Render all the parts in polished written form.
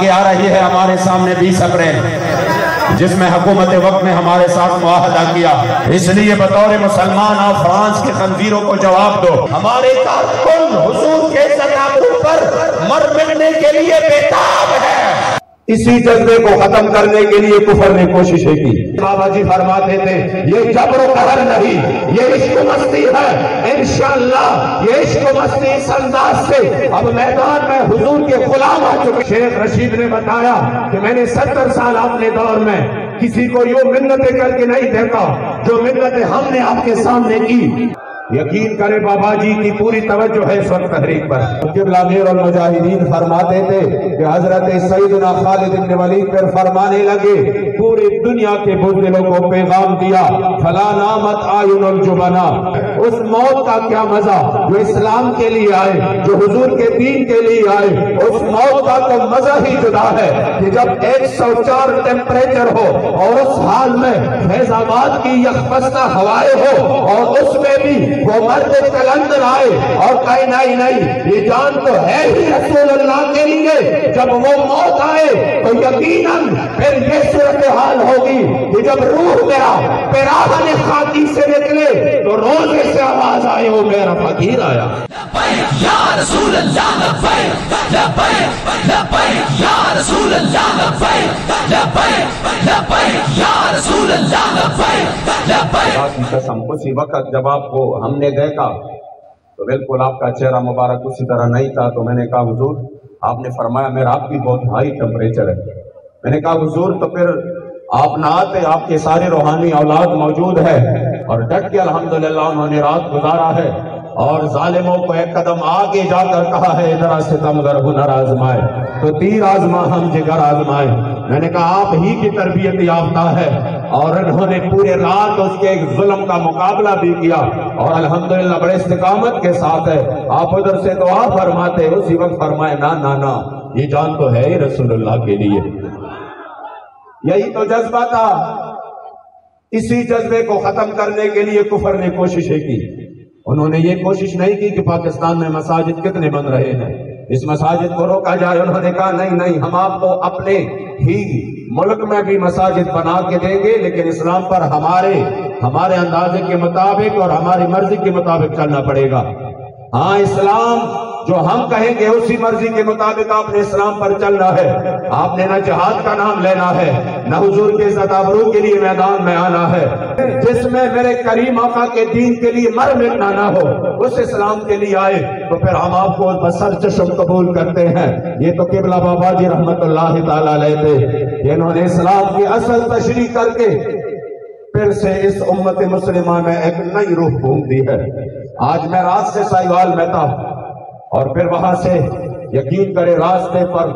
آگے آ رہی ہے ہمارے سامنے 20 اپریل، جس میں حکومت وقت نے ہمارے ساتھ معاہدہ کیا، اس لیے بطور مسلمان آپ فرانس کے خنزیروں کو جواب دو، ہمارے کارکن حضور کے ستابوں پر مر مٹنے کے لیے بیتاب ہے۔ اسی جذبے کو ختم کرنے کے لیے کفر نے کوششیں کی۔ بابا جی فرماتے تھے یہ جبر و قہر نہیں، یہ عشق و مستی ہے، انشاءاللہ یہ عشق و مستی اس انداز سے اب میدان میں حضور کے غلام آ چکے۔ شیخ رشید نے بتایا کہ میں نے 70 سال اپنے دور میں کسی کو یوں منتیں کر کے نہیں دیکھا جو منتیں ہم نے آپ کے سامنے کی۔ یقین کرے بابا جی کی پوری توجہ ہے اس وقت تحریک پر۔ قبلہ امیر المجاہدین فرماتے تھے کہ حضرت سیدنا خالد بن ولید پر فرمانے لگے، پوری دنیا کے بزدلوں کو پیغام دیا، فلا نامت آئین الجبنا، اس موت کا کیا مزہ جو اسلام کے لیے آئے، جو حضور کے دین کے لیے آئے، اس موت کا تو مزہ ہی جدا ہے کہ جب 104 ٹیمپریچر ہو اور اس حال میں فیض آباد کی یخبستہ ہوائیں ہو اور اس میں بھی وہ مرد کلندر آئے اور کہے نہیں نہیں یہ جان تو ہے ہی رسول اللہ کے لیے، جب وہ موت آئے تو یقیناً پھر یہ صورتحال ہوگی کہ جب روح میرا پیراہن خاکی سے نکلے تو روزے سے آواز آئے وہ میرا فقیر آیا۔ لبیک یا رسول اللہ لبیک، لبیک لبیک یا رسول اللہ لبیک، لبیک لبیک یا رسول اللہ لبیک، لبیک۔ اللہ کی قسم اسی وقت جب آپ کو ہم نے دیکھا تو بالکل آپ کا چہرہ مبارک اسی طرح نہیں تھا، تو میں نے کہا حضور، آپ نے فرمایا میرا آپ کی بہت ہائی ٹیمپریچر ہے۔ میں نے کہا حضور تو پھر آپ نہ آتے، آپ کے سارے روحانی اولاد موجود ہے اور ڈٹ کے الحمدللہ انہوں نے رات گزارا ہے اور ظالموں کو ایک قدم آگے جا کر کہا ہے ادھر ستمگر ہنر آزمائے تو تیر آزما ہم جگر آزمائے۔ میں نے کہا آپ ہی کی تربیت یافتہ ہے اور انہوں نے پورے رات اس کے ایک ظلم کا مقابلہ بھی کیا اور الحمدللہ بڑے استقامت کے ساتھ ہے۔ آپ ادھر سے دعا فرماتے، اسی وقت فرمائے نا یہ جان تو ہے ہی رسول اللہ کے لیے۔ یہی تو جذبہ تھا، اسی جذبے کو ختم کرنے کے لیے کفر نے کوششیں کی۔ انہوں نے یہ کوشش نہیں کی کہ پاکستان میں مساجد کتنے بن رہے ہیں اس مساجد کو روکا جائے، انہوں نے کہا نہیں ہم آپ کو اپنے ہی ملک میں بھی مساجد بنا کے دیں گے، لیکن اسلام پر ہمارے اندازے کے مطابق اور ہماری مرضی کے مطابق چلنا پڑے گا۔ ہاں اسلام جو ہم کہیں گے اسی مرضی کے مطابق آپ نے اسلام پر چلنا ہے، آپ نے نہ جہاد کا نام لینا ہے نہ حضور کے عزت آبرو کے لیے میدان میں آنا ہے، جس میں میرے کریم آقا کے دین کے لیے مر مٹنا نہ ہو اس اسلام کے لیے آئے تو پھر ہم آپ کو بسر چشم قبول کرتے ہیں۔ یہ تو قبلہ بابا جی رحمت اللہ تعالیٰ علیہ تھے، انہوں نے اسلام کی اصل تشریح کر کے پھر سے اس امت مسلمہ میں ایک نئی روح بھونک دی ہے۔ آج میں رات سے سائیوال میں تھا اور پھر وہاں سے یقین کرے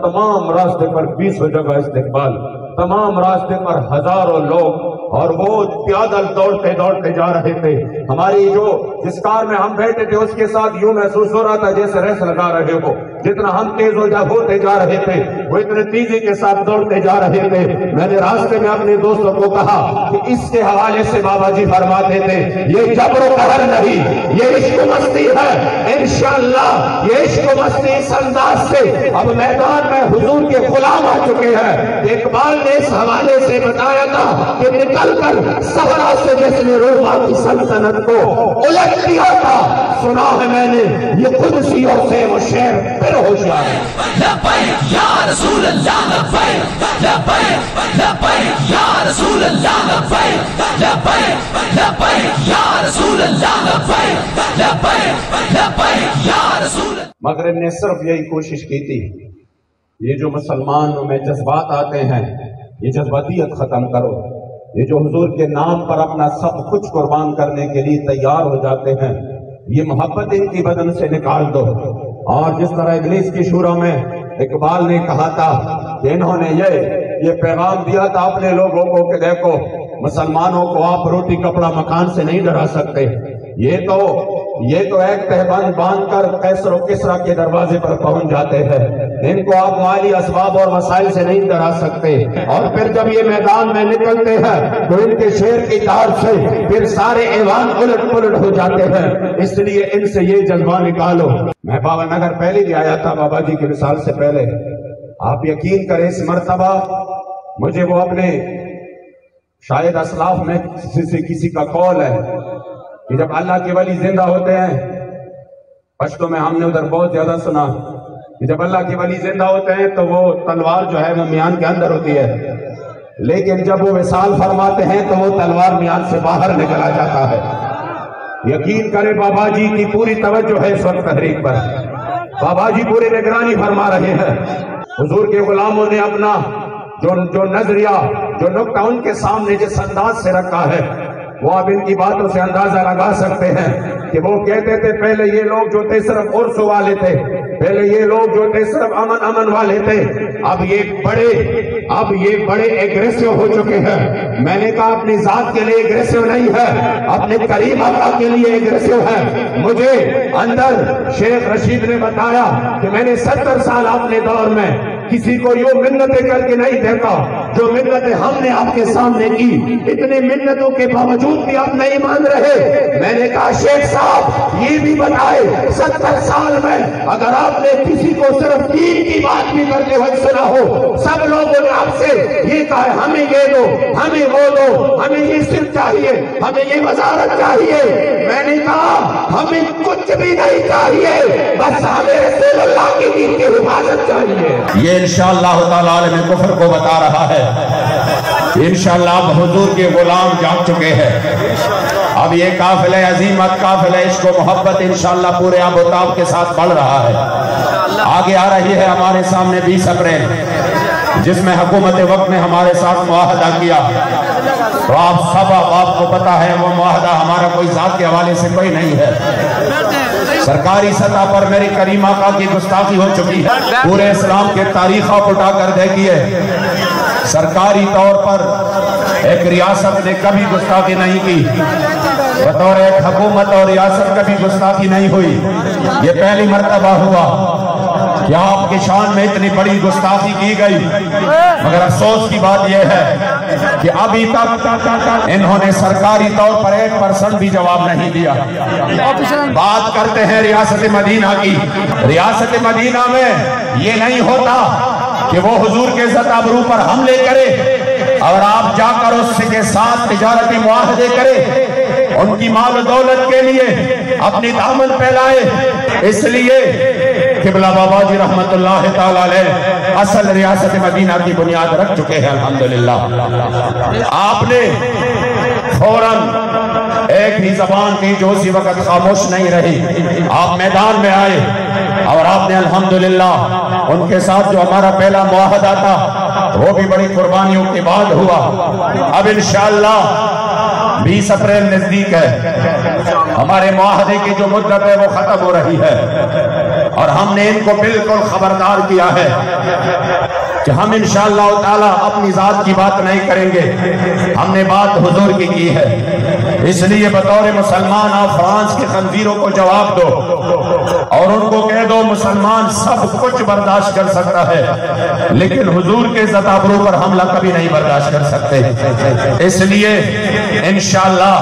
تمام راستے پر 20 جگہ استقبال، تمام راستے پر ہزاروں لوگ اور وہ پیادل دوڑتے جا رہے تھے۔ ہماری جس کار میں ہم بیٹھے تھے اس کے ساتھ یوں محسوس ہو رہا تھا جیسے ریس لگا رہے ہو، جتنا ہم تیز ہوتے جا رہے تھے وہ اتنے تیزی کے ساتھ دوڑتے جا رہے تھے۔ میں نے راستے میں اپنے دوستوں کو کہا کہ اس کے حوالے سے بابا جی فرماتے تھے یہ جبر و قہر نہیں، یہ عشق و مستی ہے، انشاءاللہ یہ عشق و مستی اس انداز سے اب میدان میں حضور کے غلام آ چکے ہیں۔ اقبال نے اس حوالے سے بتایا تھا کہ نکل کر صحرا سے جس نے روما کی سلطنت کو الٹ دیا تھا، سنا ہے میں نے یہ قدسیوں سے وہ شعر پھر ہوشیار ہے۔ لبیک یا رسول اللہ لبیک، لبیک لبیک یا رسول اللہ لبیک، لبیک لبیک یا رسول اللہ لبیک، لبیک لبیک یا رسول اللہ۔ مغرب نے صرف یہی کوشش کی تھی، یہ جو مسلمانوں میں جذبات آتے ہیں یہ جذباتیت ختم کرو، یہ جو حضور کے نام پر اپنا سب کچھ قربان کرنے کے لیے تیار ہو جاتے ہیں یہ محبت ان کی بدن سے نکال دو۔ اور جس طرح ابلیس کی شوروں میں اقبال نے کہا تھا کہ انہوں نے یہ پیغام دیا تھا اپنے لوگوں کو کہ دیکھو مسلمانوں کو آپ روٹی کپڑا مکان سے نہیں ڈرا سکتے، یہ تو ایک تہبند باندھ کر قیصر و کسریٰ کے دروازے پر پہنچ جاتے ہیں، ان کو آپ مالی اسباب اور وسائل سے نہیں ڈرا سکتے۔ اور پھر جب یہ میدان میں نکلتے ہیں تو ان کے شیر کی دار سے پھر سارے ایوان الٹ پلٹ ہو جاتے ہیں، اس لیے ان سے یہ جذبہ نکالو۔ میں بابا نگر پہلے بھی آیا تھا بابا جی کی مثال سے پہلے، آپ یقین کریں اس مرتبہ مجھے وہ اپنے شاید اسلاف میں کسی کا قول ہے کہ جب اللہ کے ولی زندہ ہوتے ہیں، پشتوں میں ہم نے ادھر بہت زیادہ سنا کہ جب اللہ کے ولی زندہ ہوتے ہیں تو وہ تلوار جو ہے وہ میان کے اندر ہوتی ہے، لیکن جب وہ وصال فرماتے ہیں تو وہ تلوار میان سے باہر نکلا جاتا ہے۔ یقین کرے بابا جی کی پوری توجہ ہے اس وقت تحریک پر، بابا جی پوری نگرانی فرما رہے ہیں۔ حضور کے غلاموں نے اپنا جو نظریہ، جو نقطہ ان کے سامنے جس انداز سے رکھا ہے، وہ آپ ان کی باتوں سے اندازہ لگا سکتے ہیں کہ وہ کہتے تھے پہلے یہ لوگ جو تھے صرف عرس والے تھے، پہلے یہ لوگ جو تھے صرف امن والے تھے، اب یہ بڑے ایگریسو ہو چکے ہیں۔ میں نے کہا اپنی ذات کے لیے ایگریسو نہیں ہے، اپنے کریم آقا کے لیے ایگریسو ہے۔ مجھے اندر شیخ رشید نے بتایا کہ میں نے 70 سال اپنے دور میں کسی کو یوں منتیں کر کے نہیں دیکھا جو منتیں ہم نے آپ کے سامنے کی، اتنے منتوں کے باوجود بھی آپ نہیں مان رہے۔ میں نے کہا شیخ صاحب یہ بھی بتائے 70 سال میں اگر آپ نے کسی کو صرف دین کی بات بھی کرتے ہوئے سنا ہو، سب لوگوں نے آپ سے یہ کہا ہے ہمیں یہ دو، ہمیں وہ دو، ہمیں یہ صرف چاہیے، ہمیں یہ وزارت چاہیے۔ میں نے کہا ہمیں کچھ بھی نہیں چاہیے، بس ہمیں رسول اللہ کی دین کی حفاظت چاہیے۔ یہ انشاءاللہ تعالی عالم کفر کو بتا رہا ہے۔ انشاءاللہ اب حضور کے غلام جاگ چکے ہیں۔ اب یہ قافلہ عظیمت، قافلہ عشق و محبت انشاءاللہ پورے آب و تاب کے ساتھ بڑھ رہا ہے۔ آگے آ رہی ہے ہمارے سامنے 20 اپریل، جس میں حکومت وقت نے ہمارے ساتھ معاہدہ کیا۔ تو آپ کو پتا ہے وہ معاہدہ ہمارا کوئی ذات کے حوالے سے کوئی نہیں ہے۔ سرکاری سطح پر میری کریم آقا کی گستاخی ہو چکی ہے۔ پورے اسلام کے تاریخ آپ اٹھا کر دیکھیے، سرکاری طور پر ایک ریاست نے کبھی گستاخی نہیں کی، بطور ایک حکومت اور ریاست کبھی گستاخی نہیں ہوئی۔ یہ پہلی مرتبہ ہوا کہ آپ کی شان میں اتنی بڑی گستاخی کی گئی، مگر افسوس کی بات یہ ہے کہ ابھی تک انہوں نے سرکاری طور پر 1% بھی جواب نہیں دیا۔ بات کرتے ہیں ریاست مدینہ کی۔ ریاست مدینہ میں یہ نہیں ہوتا کہ وہ حضور کے عزت ابرو پر حملے کرے اور آپ جا کر اس کے ساتھ تجارتی معاہدے کرے، ان کی مال و دولت کے لیے اپنی دامن پھیلائے۔ اس لیے قبلہ بابا جی رحمت اللہ تعالی علیہ اصل ریاست مدینہ کی بنیاد رکھ چکے ہیں الحمدللہ۔ آپ نے فوراً ایک ہی زبان کی جو اسی وقت خاموش نہیں رہی، آپ میدان میں آئے اور آپ نے الحمدللہ ان کے ساتھ جو ہمارا پہلا معاہدہ تھا وہ بھی بڑی قربانیوں کے بعد ہوا۔ اب انشاءاللہ 20 اپریل نزدیک ہے، ہمارے معاہدے کی جو مدت ہے وہ ختم ہو رہی ہے، اور ہم نے ان کو بالکل خبردار کیا ہے کہ ہم انشاءاللہ تعالی اپنی ذات کی بات نہیں کریں گے، ہم نے بات حضور کی ہے۔ اس لیے بطور مسلمان آپ فرانس کے خنزیروں کو جواب دو اور ان کو کہہ دو مسلمان سب کچھ برداشت کر سکتا ہے لیکن حضور کے عزت ابرو پر حملہ کبھی نہیں برداشت کر سکتے۔ اس لیے انشاءاللہ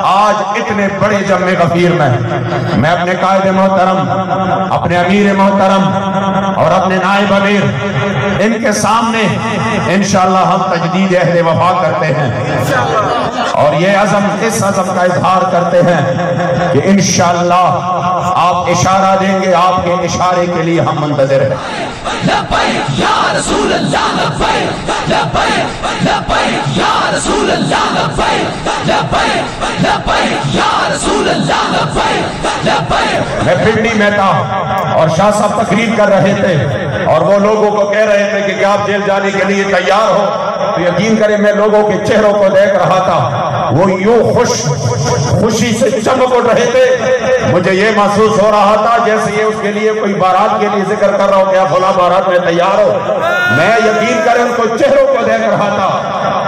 آج اتنے بڑے جمع غفیر میں اپنے قائد محترم، اپنے امیر محترم اور اپنے نائب امیر ان کے سامنے انشاءاللہ ہم تجدید عہد وفا کرتے ہیں اور یہ اس عزم کا اظہار کرتے ہیں کہ انشاءاللہ آپ اشارہ دیں گے، آپ کے اشارے کے لیے ہم منتظر ہیں۔ لبیک یا رسول اللہ لبیک، لبیک لبیک یا رسول اللہ لبیک، لبیک لبیک یا رسول اللہ لبیک، لبیک۔ میں پنڈی میں تھا اور شاہ صاحب تقریر کر رہے تھے اور وہ لوگوں کو کہہ رہے تھے کہ آپ جیل جانے کے لیے تیار ہو، تو یقین کریں میں لوگوں کے چہروں کو دیکھ رہا تھا، وہ یوں خوشی سے چمک اٹھ رہے تھے، مجھے یہ محسوس ہو رہا تھا جیسے یہ اس کے لیے کوئی بارات کے لیے ذکر کر رہا ہو کہ آپ فلاں بارات میں تیار ہو۔ میں یقین کریں ان کو چہروں کو دیکھ رہا تھا،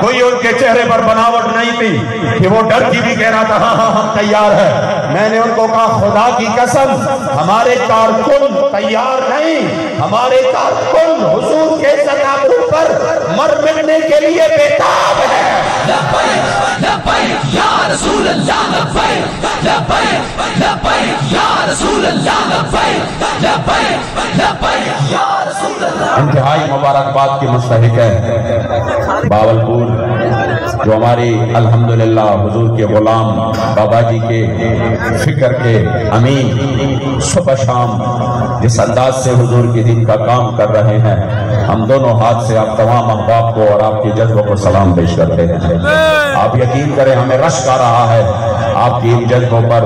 کوئی ان کے چہرے پر بناوٹ نہیں تھی کہ وہ ڈر کی بھی کہہ رہا تھا ہاں ہاں ہم تیار ہیں۔ میں نے ان کو کہا خدا کی قسم ہمارے کارکن تیار نہیں، ہمارے کارکن حضور کے ستابرو پر مر مٹنے کے لیے بیتاب ہے۔ لبیک لبیک یا رسول اللہ لبیک، لبیک لبیک یا رسول اللہ لبیک، لبیک لبیک یا رسول اللہ۔ انتہائی مبارکباد کی مستحق ہے باولپور، جو ہماری الحمدللہ حضور کے غلام بابا جی کے فکر کے امین صبح شام جس انداز سے حضور کے دین کا کام کر رہے ہیں، ہم دونوں ہاتھ سے آپ تمام احباب کو اور آپ کے جذبوں کو سلام پیش کرتے ہیں۔ آپ یقین کریں ہمیں رشک آ رہا ہے آپ کی ان جذبوں پر،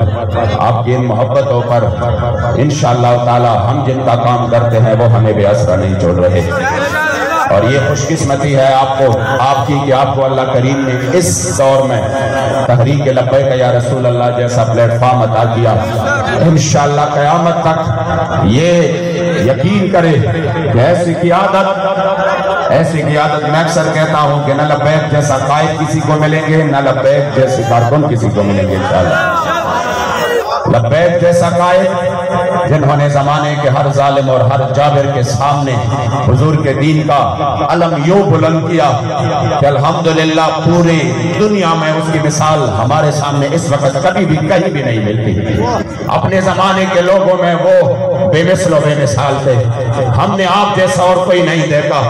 آپ کی ان محبتوں پر۔ انشاءاللہ تعالی ہم جن کا کام کرتے ہیں وہ ہمیں بے اثر نہیں چھوڑ رہے، اور یہ خوش قسمتی ہے آپ کی کہ آپ کو اللہ کریم نے اس دور میں تحریک لبیک یا رسول اللہ جیسا پلیٹ فارم عطا کیا۔ انشاءاللہ قیامت تک یہ یقین کرے کہ ایسی قیادت میں اکثر کہتا ہوں کہ نہ لبیک جیسا قائد کسی کو ملیں گے، نہ لبیک جیسے کارکن کسی کو ملیں گے انشاءاللہ۔ لبیک جیسا قائد جنہوں نے زمانے کے ہر ظالم اور ہر جابر کے سامنے حضور کے دین کا علم یوں بلند کیا کہ الحمدللہ پوری دنیا میں اس کی مثال ہمارے سامنے اس وقت کبھی بھی کہیں بھی نہیں ملتی۔ اپنے زمانے کے لوگوں میں وہ بے مثل و بے مثال تھے، ہم نے آپ جیسا اور کوئی نہیں دیکھا۔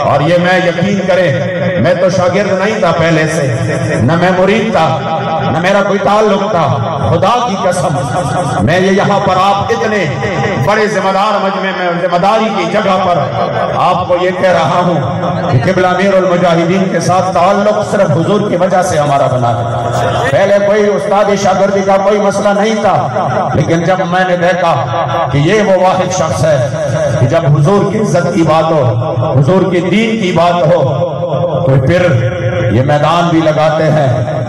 اور یہ میں یقین کریں، میں تو شاگرد نہیں تھا پہلے سے، نہ میں مرید تھا، نہ میرا کوئی تعلق تھا، خدا کی قسم میں یہ یہاں پر آپ اتنے بڑے ذمہ دار مجمع میں ذمہ داری کی جگہ پر آپ کو یہ کہہ رہا ہوں کہ قبلہ امیر المجاہدین کے ساتھ تعلق صرف حضور کی وجہ سے ہمارا بنا ہے۔ پہلے کوئی استادی شاگردی کا کوئی مسئلہ نہیں تھا، لیکن جب میں نے دیکھا کہ یہ وہ واحد شخص ہے کہ جب حضور کی عزت کی بات ہو، حضور کی دین کی بات ہو، تو پھر یہ میدان بھی لگاتے ہیں،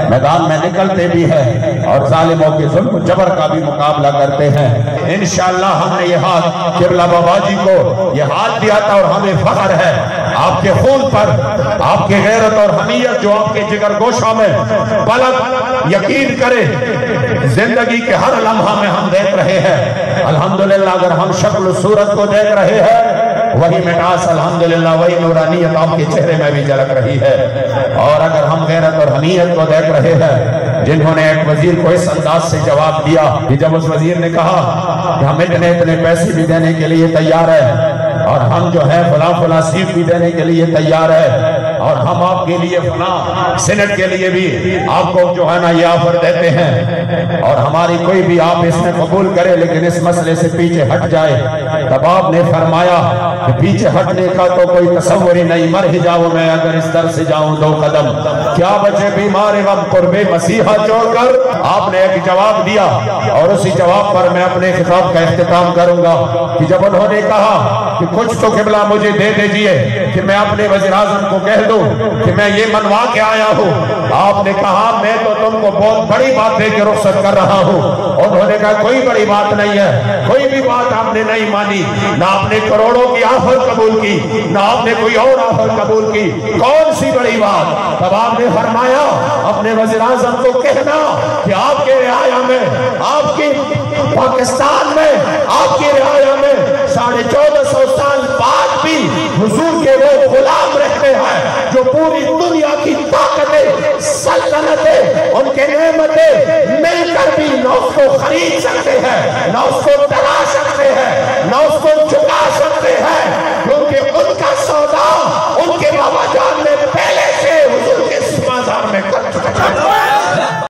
میدان میں نکلتے بھی ہیں، اور ظالموں کے ظلم و جبر کا بھی مقابلہ کرتے ہیں۔ انشاءاللہ ہم نے یہ ہاتھ قبلہ بابا جی کو یہ ہاتھ دیا تھا، اور ہمیں فخر ہے آپ کے خون پر، آپ کے غیرت اور حمیت جو آپ کے جگر گوشوں میں پلک یقین کرے زندگی کے ہر لمحہ میں ہم دیکھ رہے ہیں۔ الحمدللہ اگر ہم شکل و صورت کو دیکھ رہے ہیں، وہی مٹاس الحمدللہ وہی نورانیت آپ کے چہرے میں بھی جھلک رہی ہے۔ اور اگر ہم غیرت اور حمیت کو دیکھ رہے ہیں، جنہوں نے ایک وزیر کو اس انداز سے جواب دیا کہ جب اس وزیر نے کہا کہ ہم اتنے پیسے بھی دینے کے لیے تیار ہیں، اور ہم جو ہے فلاں سیٹ بھی دینے کے لیے تیار ہے، اور ہم آپ کے لیے فلاں سینٹ کے لیے بھی آپ کو جو ہے نا یہ آفر دیتے ہیں، اور ہماری کوئی بھی آپ اس میں قبول کرے لیکن اس مسئلے سے پیچھے ہٹ جائے، تب آپ نے فرمایا کہ پیچھے ہٹنے کا تو کوئی تصور ہی نہیں، مر ہی جاؤں میں اگر اس در سے جاؤں 2 قدم، کیا بچے بیمار غم قرب مسیحا چھوڑ کر۔ آپ نے ایک جواب دیا، اور اسی جواب پر میں اپنے خطاب کا اختتام کروں گا کہ جب انہوں نے کہا کہ کچھ تو قبلہ مجھے دے دیجئے کہ میں اپنے وزیر اعظم کو کہہ دوں کہ میں یہ منوا کے آیا ہوں، آپ نے کہا میں تو تم کو بہت بڑی بات دے کے رخصت کر رہا ہوں۔ انہوں نے کہا کوئی بڑی بات نہیں ہے، کوئی بھی بات آپ نے نہیں مانی، نہ آپ نے کروڑوں کی آفر قبول کی، نہ آپ نے کوئی اور آفر قبول کی، کون سی بڑی بات؟ تب آپ نے فرمایا اپنے وزیر اعظم کو کہنا کہ آپ کے رعایا میں، آپ کی پاکستان میں، آپ کی رعایا میں 1450 سال بعد بھی حضور کے وہ غلام رہتے ہیں جو پوری دنیا کی طاقتیں، سلطنتیں، ان کے نعمتیں مل کر بھی نہ اس کو خرید سکتے ہیں، نہ اس کو ڈرا سکتے ہیں، نہ اس کو